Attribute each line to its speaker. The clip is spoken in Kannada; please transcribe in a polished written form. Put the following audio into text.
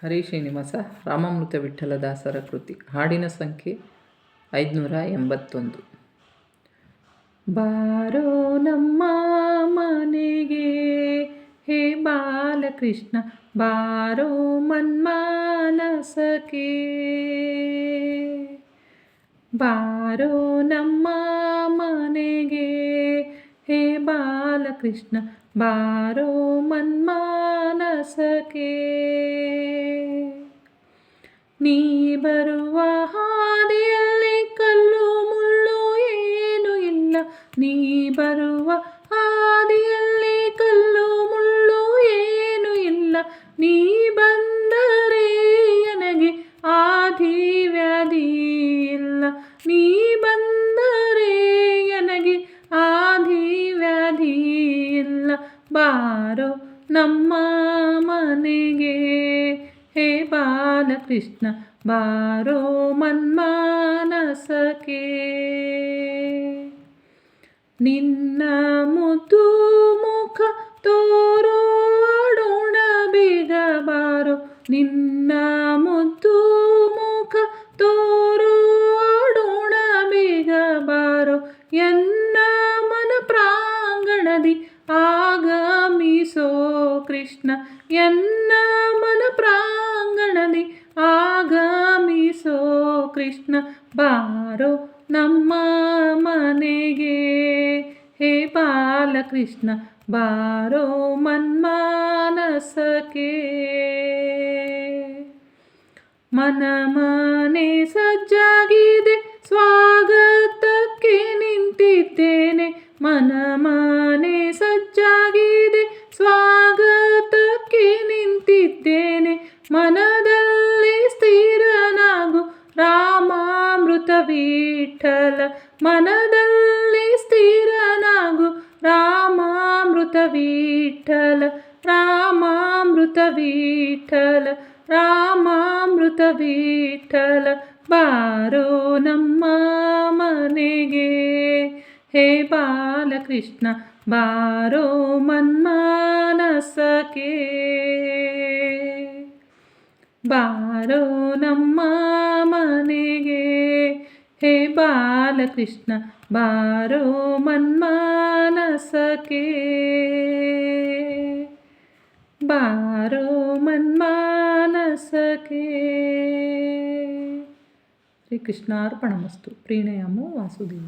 Speaker 1: ಹರಿ ಶ್ರೀನಿವಾಸ ರಾಮಾಮೃತ ವಿಠ್ಠಲದಾಸರ ಕೃತಿ. ಹಾಡಿನ ಸಂಖ್ಯೆ 581. ಬಾರೋ ನಮ್ಮ ಮನೆಗೆ ಹೇ ಬಾಲಕೃಷ್ಣ, ಬಾರೋ ಮನ್ಮಾನಸಕ್ಕೆ. ಬಾರೋ ನಮ್ಮ ಮನೆಗೆ ಹೇ ಬಾಲಕೃಷ್ಣ, ಬಾರೋ ಮನ್ಮಾನಸಕ್ಕೆ. ನೀ ಬರುವ ಹಾದಿಯಲ್ಲಿ ಕಲ್ಲು ಮುಳ್ಳು ಏನು ಇಲ್ಲ, ನೀ ಬರುವ ಹಾದಿಯಲ್ಲಿ ಕಲ್ಲು ಮುಳ್ಳು ಏನು ಇಲ್ಲ. ನೀ ಬಂದರೆ ನನಗೆ ಆದಿ ವ್ಯಾಧಿ ಇಲ್ಲ, ನೀ ಬಂದರೆ ನನಗೆ ಆದಿ ವ್ಯಾಧಿ ಇಲ್ಲ. ಬಾರೋ ನಮ್ಮ ಮನೆಗೆ ಹೇ ಬಾಲಕೃಷ್ಣ, ಬಾರೋ ಮನ್ಮಾನಸಕ್ಕೆ. ನಿನ್ನ ಮುದ್ದು ಮುಖ ತೋರೋಡೋಣ ಬೇಗ ಬಾರೋ, ನಿನ್ನ ಮುದ್ದು ಮುಖ ತೋರೋಡೋಣ ಬೇಗ ಬಾರೋ. ಎನ್ನ ಮನ ಪ್ರಾಂಗಣದಿ ಆಗಮಿಸೋ ಕೃಷ್ಣ, ಎನ್ನ ಮನ ಪ್ರಾಂಗಣದಿ ಆಗಮಿಸೋ ಕೃಷ್ಣ. ಬಾರೋ ನಮ್ಮ ಮನೆಗೆ ಹೇ ಬಾಲಕೃಷ್ಣ, ಬಾರೋ ಮನ್ಮಾನಸಕ್ಕೆ. ಮನ ಮನೆ ಸಜ್ಜಾಗಿದೆ, ಸ್ವಾಗತಕ್ಕೆ ನಿಂತಿದ್ದೇನೆ. ಮನ ಮನೆ ಸಜ್ಜಾಗಿದೆ, ಸ್ವಾಗತಕ್ಕೆ ನಿಂತಿದ್ದೇನೆ. ಮನದಲ್ಲಿ ಸ್ಥಿರನಾಗು ರಾಮಾಮೃತ ವಿಠ್ಠಲ, ಮನದಲ್ಲಿ ಸ್ಥಿರನಾಗು ರಾಮಾಮೃತ ವಿಠ್ಠಲ, ರಾಮಾಮೃತ ವಿಠ್ಠಲ, ರಾಮಾಮೃತ ವಿಠ್ಠಲ. ಬಾರೋ ನಮ್ಮ ಮನೆಗೆ ಹೇ ಬಾಲಕೃಷ್ಣ, ಬಾರೋ ಮನ್ಮಾನಸಕ್ಕೆ. ಬಾರೋ ನಮ್ಮ ಮನೆಗೆ ಹೇ ಬಾಲಕೃಷ್ಣ, ಬಾರೋ ಮನ್ಮಾನಸಕ್ಕೆ. ಬಾರೋ ಮನ್ಮಾನಸಕ್ಕೆ. ಶ್ರೀಕೃಷ್ಣಾರ್ಪಣಮಸ್ತು. ಪ್ರೀಣಯಾಮೋ ವಾಸುದೇವ.